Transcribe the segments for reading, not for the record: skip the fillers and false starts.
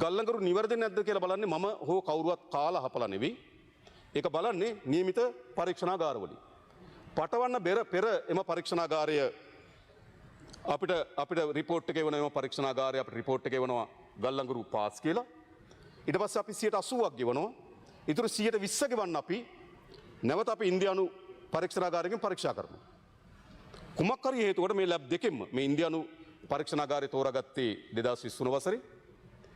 ගල්ලඟරු නිවැරදි නැද්ද කියලා බලන්නේ මම හෝ කවුරුවත් කාලා හපලා නෙවෙයි. ඒක බලන්නේ නියමිත පරීක්ෂණාගාරවලින්. පටවන්න පෙර එම පරීක්ෂණාගාරය අපිට රිපෝට් එක එවන එම පරීක්ෂණාගාරය අපිට රිපෝට් එක එවනවා ගල්ලඟරු පාස් කියලා. ඊට පස්සේ අපි 80%ක් ගෙවනවා. ඊටු 120 ගෙවන්න අපි නැවත අපි ඉන්දියානු පරීක්ෂණාගාරයෙන් පරීක්ෂා කරනවා. කුමක් හරි හේතුවකට මේ ලැබ් දෙකෙන්ම මේ ඉන්දියානු පරීක්ෂණාගාරය තෝරාගත්තේ 2023 වසරේ.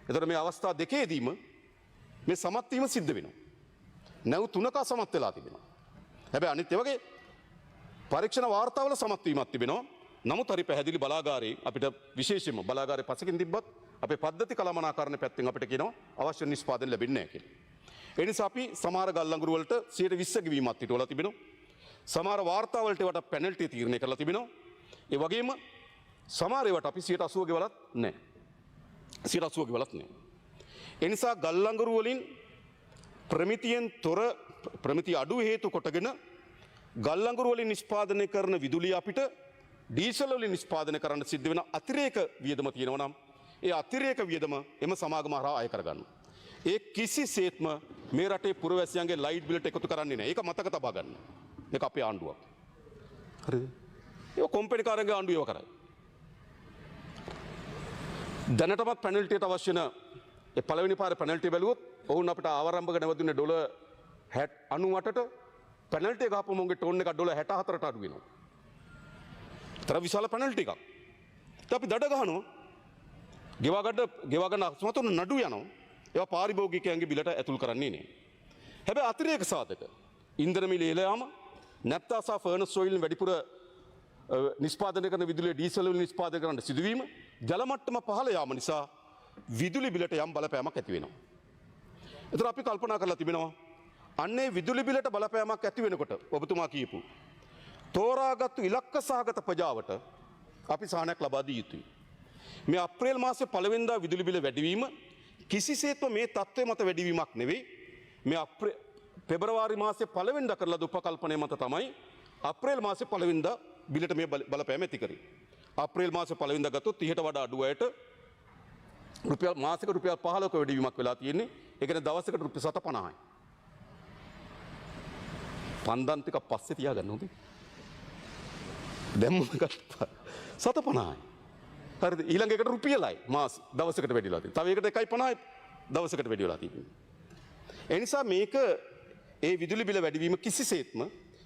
එතකොට මේ අවස්ථා දෙකේදීම මේ සමත් වීම සිද්ධ වෙනවා. නැව් 3ක සමත් වෙලා තිබෙනවා. හැබැයි අනිත් ඒ වගේ පරීක්ෂණ වාර්තාවල සමත් වීමක් තිබෙනවා. නමුත් හරි පැහැදිලි බලාගාරයේ අපිට විශේෂයෙන්ම බලාගාරයේ පසකින් තිබ්බත් අපේ පද්ධති කළමනාකරණ පැත්තෙන් අපිට කියනවා අවශ්‍ය නිෂ්පාදන ලැබෙන්නේ නැහැ කියලා. ඒ නිසා අපි සමහර ගල්ලඟුරු වලට 120 ගෙවීමක් හිටවලා තිබෙනවා. සමහර වාර්තා වලට ඒවට පෙනල්ටි තීරණය කරලා තිබෙනවා. ඒ වගේම සමහර ඒවාට අපි 80 ගෙවලත් නැහැ. 80 ගෙවලත් නැහැ. ඒ නිසා ගල්ලඟුරු වලින් ප්‍රමිතියෙන් තොර ප්‍රමිතිය අඩු හේතු කොටගෙන ගල්ලඟුරු වලින් නිෂ්පාදනය කරන විදුලිය අපිට ඩීසල් වලින් නිෂ්පාදනය කරන්න සිද්ධ වෙන අතිරේක වියදම තියෙනවා නම් ඒ අතිරේක වියදම එම සමාගම හරහා අය කරගන්නවා. ඒ කිසිසේත්ම මේ රටේ පුරවැසියන්ගේ ලයිට් බිලට එකතු කරන්නේ නැහැ. ඒක මතක තබා ගන්න. මේක අපේ ආණ්ඩුවක්. හරිද? ඒක කොම්පැනි කාරයන්ගේ ආණ්ඩුව ඒව කරයි. දැනටමත් පෙනල්ටියට අවශ්‍ය වෙන ඒ පළවෙනි පාරේ පෙනල්ටි බැලුවොත් ඔවුන් අපිට ආවරම්භක නැවතුනේ ඩොලර් 98ට පෙනල්ටි එක ගහපුවම උන්ගේ ටෝන් එක ඩොලර් 64ට අඩු වෙනවා. තර විශාල පෙනල්ටි එකක්. ඉතින් අපි දඩ ගහනවා. ගෙවා ගන්න අස්මතුන නඩු යනවා. ඒවා පාරිභෝගිකයන්ගේ බිලට ඇතුල් කරන්නේ නෑ. හැබැයි අතිරේක සාධක ඉන්ධන මිල ඉහළ යාම, නැෆ්තා සහ ෆර්නස් ඔයිල් වැඩිපුර නිෂ්පාදනය කරන විදුලිය ඩීසල් වලින් නිෂ්පාදනය කරන්න සිදුවීම, ජල මට්ටම පහළ යාම නිසා විදුලි බිලට යම් බලපෑමක් ඇති වෙනවා. ඒතර අපි කල්පනා කරලා තිබෙනවා අන්නේ විදුලි බිලට බලපෑමක් ඇති වෙනකොට ඔබතුමා කියපු තෝරාගත්තු ඉලක්ක සහගත ප්‍රජාවට අපි සහනයක් ලබා දිය යුතුයි. මේ අප්‍රේල් මාසයේ පළවෙනිදා විදුලි බිල වැඩිවීම කිසිසේත්ම මේ තත්ත්වය මත වැඩිවීමක් නෙවෙයි. මේ පෙබරවාරි මාසයේ පළවෙනිදා කරලා උපකල්පනය මත තමයි අප්‍රේල් මාසයේ පළවෙනිදා බිලට මේ බලපෑම ඇති කරේ. අප්‍රේල් මාසයේ පළවෙනිදා ගත්තොත් 30ට වඩා අඩු අයට මාසෙකට රුපියල් 15ක වැඩිවීමක් වෙලා තියෙන්නේ. ඒ කියන්නේ දවසකට රුපියල් 750යි. පන්දන් ටික පස්සේ තියාගන්න ඕනේ. දැම්මම ගත්තා 750යි. හරිද? ඊළඟ එකට රුපියලයි මාස දවසකට වැඩිලා තියෙනවා. තව එකට 1.50යි දවසකට වැඩි වෙලා තියෙනවා. ඒ නිසා මේක ඒ විදුලි බිල වැඩිවීම කිසිසේත්ම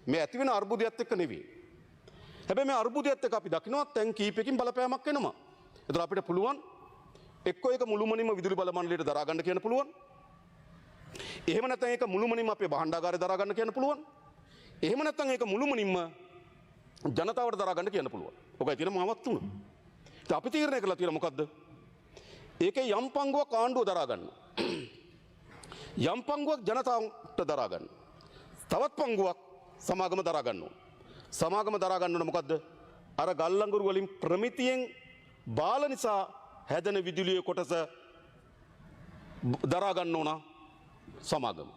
මේ ඇති වෙන අර්බුදයත් එක්ක නෙවෙයි. හැබැයි මේ අර්බුදයත් එක්ක අපි දකිනවා තැන් කීපයකින් බලපෑමක් වෙනවා. ඒතර අපිට පුළුවන් එක්කෝ ඒක මුළුමනින්ම විදුලි බල මණ්ඩලයට දරා ගන්න කියන්න පුළුවන්. එහෙම නැත්නම් ඒක මුළුමනින්ම අපේ භාණ්ඩාගාරේ දරා ගන්න කියන්න පුළුවන්. එහෙම නැත්නම් ඒක මුළුමනින්ම ජනතාවට දරා ගන්න කියන්න පුළුවන්. ඔකයි තියෙන මාවත් තුන. ඉතින් අපි තීරණය කළා තියෙන මොකද්ද? ඒකේ යම් පංගුවක් ආණ්ඩුව දරා ගන්න. යම් පංගුවක් ජනතාවට දරා ගන්න. තවත් පංගුවක් සමාගම දරා ගන්න ඕන. සමාගම දරා ගන්න ඕන මොකද්ද? අර ගල්ලඟුරු වලින් ප්‍රමිතියෙන් බාල නිසා හැදෙන විදුලිය කොටස දරා ගන්න ඕන සමාගම.